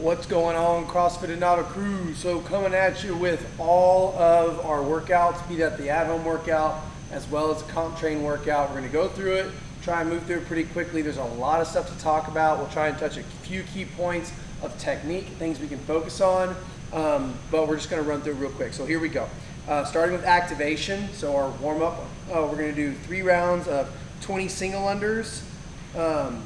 What's going on, CrossFit Anavah crew? So coming at you with all of our workouts, be that the at-home workout as well as the comp train workout. We're going to go through it, try and move through it pretty quickly. There's a lot of stuff to talk about. We'll try and touch a few key points of technique, things we can focus on, but we're just going to run through it real quick. So here we go. Starting with activation, so our warm-up, we're going to do 3 rounds of 20 single unders, and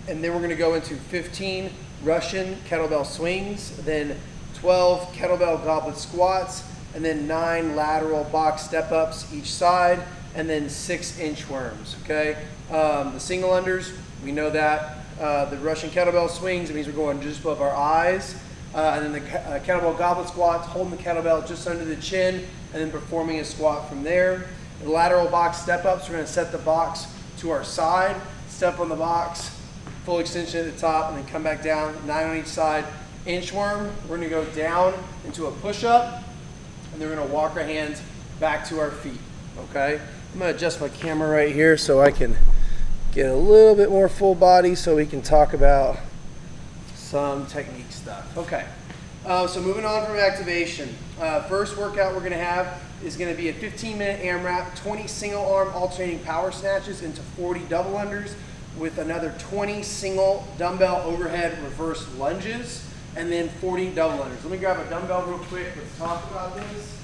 then we're going to go into 15 Russian kettlebell swings, then 12 kettlebell goblet squats, and then 9 lateral box step-ups each side, and then 6 inchworms, okay? The single unders, we know that. The Russian kettlebell swings, it means we're going just above our eyes. And then the kettlebell goblet squats, holding the kettlebell just under the chin, and then performing a squat from there. The lateral box step-ups, we're going to set the box to our side, step on the box, full extension at the top, and then come back down, 9 on each side. Inchworm, we're going to go down into a push-up, and then we're going to walk our hands back to our feet, okay? I'm going to adjust my camera right here so I can get a little bit more full body so we can talk about some technique stuff. Okay, so moving on from activation. First workout we're going to have is going to be a 15-minute AMRAP, 20 single arm alternating power snatches into 40 double unders with another 20 single dumbbell overhead reverse lunges, and then 40 double unders. Let me grab a dumbbell real quick. Let's talk about this.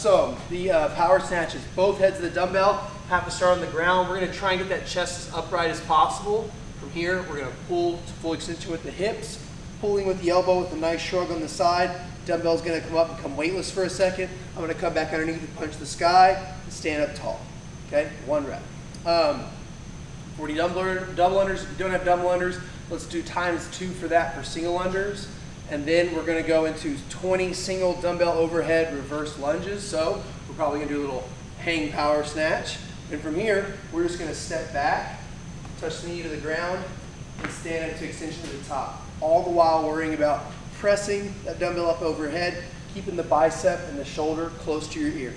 So the power snatches, both heads of the dumbbell have to start on the ground. We're going to try and get that chest as upright as possible. From here, we're going to pull to full extension with the hips, pulling with the elbow with a nice shrug on the side. Dumbbell's going to come up and become weightless for a second. I'm going to come back underneath and punch the sky and stand up tall. Okay, 1 rep. 40 double unders. If you don't have double unders, let's do ×2 for that for single unders. And then we're going to go into 20 single dumbbell overhead reverse lunges. So we're probably going to do a little hang power snatch. And from here, we're just going to step back, touch the knee to the ground, and stand up to extension to the top. All the while worrying about pressing that dumbbell up overhead, keeping the bicep and the shoulder close to your ear.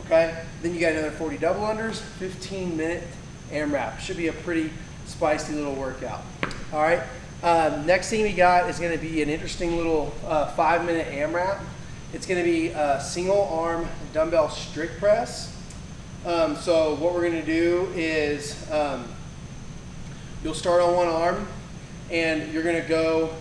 Okay? Then you got another 40 double unders, 15-minute AMRAP. Should be a pretty spicy little workout. All right? Next thing we got is going to be an interesting little 5-minute AMRAP. It's going to be a single arm dumbbell strict press. So what we're going to do is you'll start on one arm and you're going to go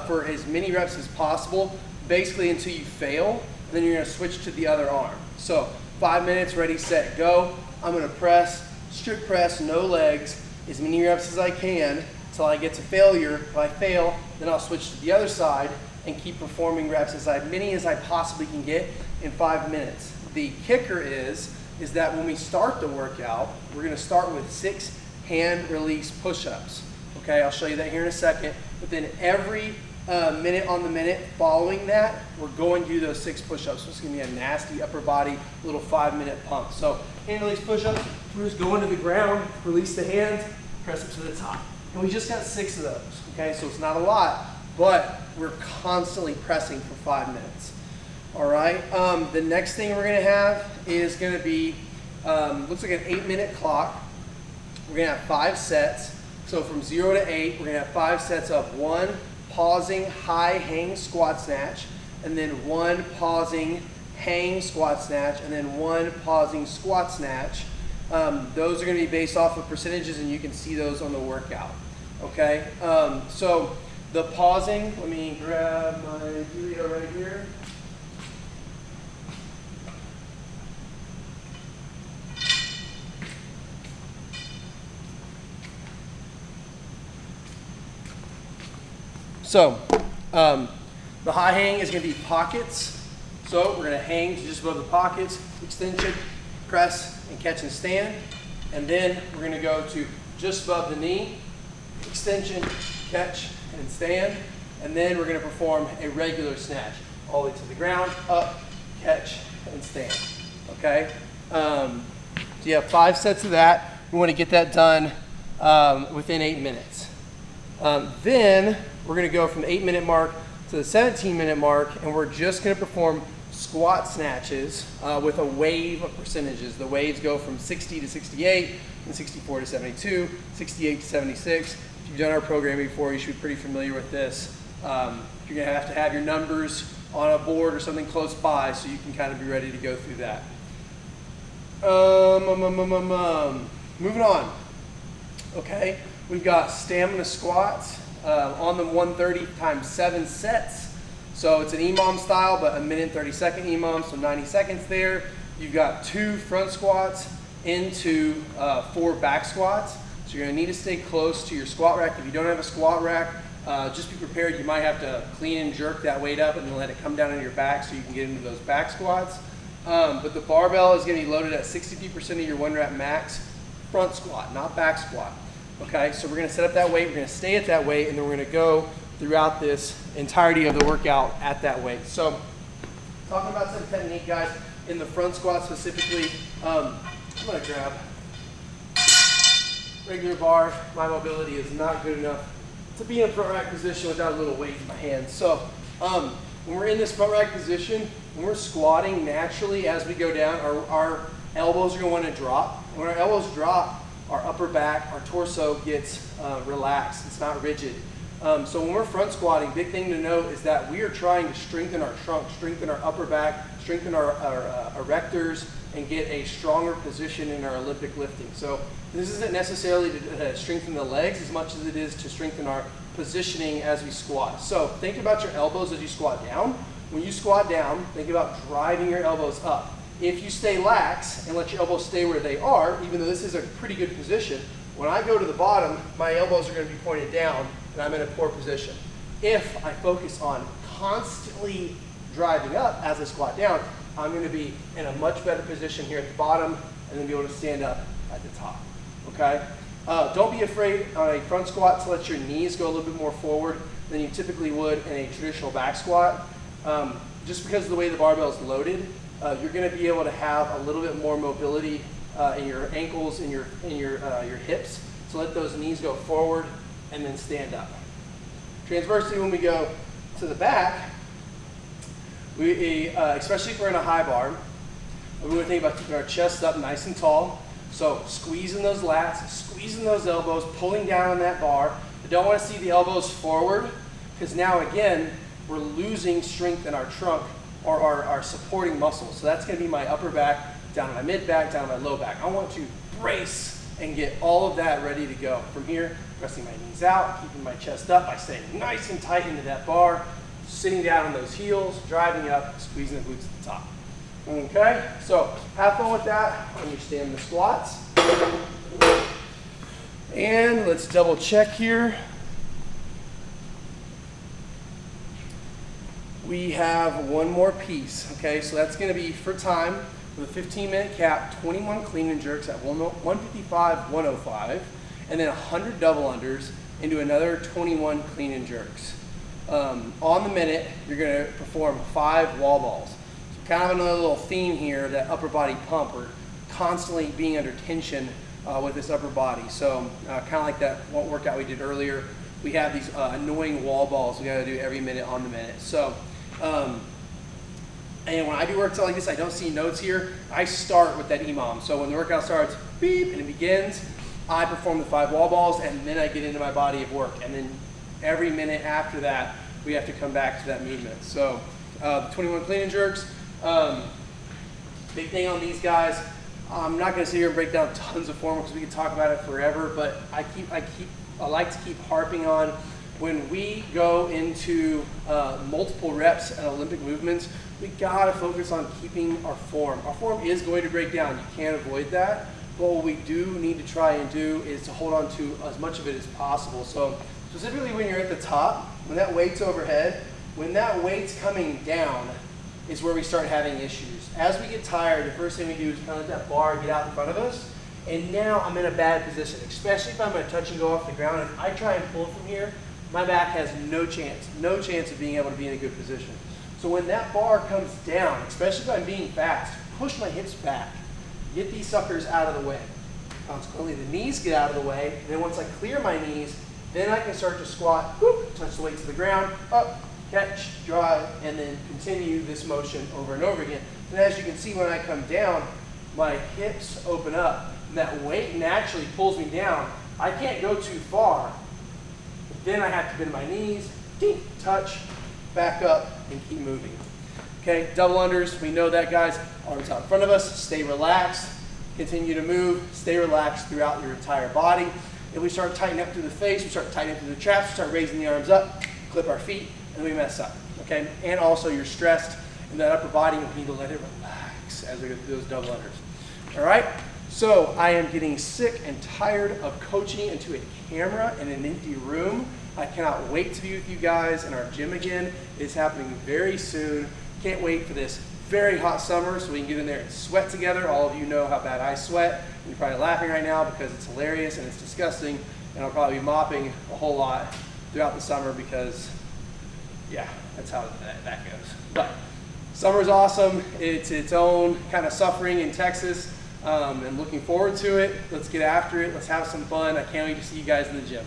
for as many reps as possible, basically until you fail. Then you're going to switch to the other arm. So 5 minutes, ready, set, go. I'm going to press, strict press, no legs, as many reps as I can until I get to failure. If I fail, then I'll switch to the other side and keep performing reps as many as I possibly can get in 5 minutes. The kicker is that when we start the workout, we're going to start with 6 hand release push-ups. Okay, I'll show you that here in a second. But then every minute on the minute following that, we're going to do those 6 push-ups. So it's going to be a nasty upper body little 5-minute pump. So hand release push-ups, we're just going to the ground, release the hands, press it to the top. And we just got 6 of those. Okay, so it's not a lot, but we're constantly pressing for 5 minutes. All right, the next thing we're going to have is going to be, looks like an 8-minute clock. We're going to have 5 sets. So from 0 to 8, we're going to have 5 sets of 1 pausing high hang squat snatch, and then 1 pausing hang squat snatch, and then 1 pausing squat snatch. Those are going to be based off of percentages, and you can see those on the workout. Okay, so the pausing, let me grab my video right here. So, the high hang is going to be pockets. So we're going to hang just above the pockets, extension, press, and catch and stand. And then we're going to go to just above the knee, extension, catch, and stand. And then we're going to perform a regular snatch, all the way to the ground, up, catch, and stand. Okay? So you have 5 sets of that. We want to get that done within 8 minutes. Then we're going to go from the 8-minute mark to the 17-minute mark, and we're just going to perform squat snatches with a wave of percentages. The waves go from 60 to 68, and 64 to 72, 68 to 76. If you've done our programming before, you should be pretty familiar with this. You're going to have your numbers on a board or something close by so you can kind of be ready to go through that. Moving on. Okay, we've got stamina squats on the 130 times 7 sets. So it's an EMOM style, but a minute 30-second EMOM, so 90 seconds there. You've got 2 front squats into 4 back squats. So you're gonna need to stay close to your squat rack. If you don't have a squat rack, just be prepared. You might have to clean and jerk that weight up and then let it come down on your back so you can get into those back squats. But the barbell is gonna be loaded at 63% of your 1 rep max front squat, not back squat. Okay, so we're gonna set up that weight, we're gonna stay at that weight, and then we're gonna go throughout this entirety of the workout at that weight. So, talking about some technique, guys, in the front squat specifically, I'm gonna grab regular bar. My mobility is not good enough to be in a front rack position without a little weight in my hands. So, when we're in this front rack position, when we're squatting naturally as we go down, our elbows are gonna wanna drop. When our elbows drop, our upper back, our torso gets relaxed. It's not rigid. So when we're front squatting, big thing to note is that we are trying to strengthen our trunk, strengthen our upper back, strengthen our erectors, and get a stronger position in our Olympic lifting. So this isn't necessarily to strengthen the legs as much as it is to strengthen our positioning as we squat. So think about your elbows as you squat down. When you squat down, think about driving your elbows up. If you stay lax and let your elbows stay where they are, even though this is a pretty good position, when I go to the bottom, my elbows are going to be pointed down and I'm in a poor position. If I focus on constantly driving up as I squat down, I'm going to be in a much better position here at the bottom and then be able to stand up at the top. Okay? Don't be afraid on a front squat to let your knees go a little bit more forward than you typically would in a traditional back squat. Just because of the way the barbell is loaded, you're going to be able to have a little bit more mobility in your ankles and your hips. So let those knees go forward and then stand up. Transversely, when we go to the back, especially if we're in a high bar, we want to think about keeping our chest up nice and tall. So squeezing those lats, squeezing those elbows, pulling down on that bar. I don't want to see the elbows forward because now again, we're losing strength in our trunk or our supporting muscles. So that's going to be my upper back, down to my mid back, down to my low back. I want to brace and get all of that ready to go. From here, resting my knees out, keeping my chest up by staying nice and tight into that bar, sitting down on those heels, driving up, squeezing the glutes at the top. Okay, so have fun with that when you stand the squats. And let's double check here. We have one more piece, okay? So that's gonna be for time with a 15-minute cap, 21 clean and jerks at 155, 105, and then 100 double unders into another 21 clean and jerks. On the minute, you're gonna perform 5 wall balls. So kind of another little theme here, that upper body pump, or constantly being under tension with this upper body. So kind of like that one workout we did earlier, we have these annoying wall balls we gotta do every minute on the minute. So, and when I do workouts like this, I don't see notes here. I start with that EMOM. So when the workout starts, beep, and it begins, I perform the 5 wall balls, and then I get into my body of work. And then every minute after that, we have to come back to that movement. So 21 clean and jerks. Big thing on these guys, I'm not gonna sit here and break down tons of form because we could talk about it forever, but I like to keep harping on when we go into multiple reps and Olympic movements, we gotta focus on keeping our form. Our form is going to break down, you can't avoid that, but what we do need to try and do is to hold on to as much of it as possible. So specifically when you're at the top, when that weight's overhead, when that weight's coming down is where we start having issues. As we get tired, the first thing we do is kind of let that bar get out in front of us, and now I'm in a bad position, especially if I'm gonna touch and go off the ground. If I try and pull from here, my back has no chance of being able to be in a good position. So when that bar comes down, especially if I'm being fast, push my hips back, get these suckers out of the way. Consequently, the knees get out of the way, and then once I clear my knees, then I can start to squat, whoop, touch the weight to the ground, up, catch, drive, and then continue this motion over and over again. And as you can see, when I come down, my hips open up, and that weight naturally pulls me down. I can't go too far. Then I have to bend my knees, ding, touch, back up, and keep moving. Okay, double unders, we know that, guys. Arms out in front of us, stay relaxed, continue to move, stay relaxed throughout your entire body. If we start tightening up through the face, we start tightening up through the traps, we start raising the arms up, clip our feet, and we mess up, okay? And also you're stressed in that upper body, and we need to let it relax as we go through those double unders. All right, so I am getting sick and tired of coaching into a camera in an empty room. I cannot wait to be with you guys in our gym again. It is happening very soon. Can't wait for this very hot summer so we can get in there and sweat together. All of you know how bad I sweat. You're probably laughing right now because it's hilarious and it's disgusting, and I'll probably be mopping a whole lot throughout the summer because, yeah, that's how that goes. But summer's awesome. It's its own kind of suffering in Texas, and looking forward to it. Let's get after it. Let's have some fun. I can't wait to see you guys in the gym.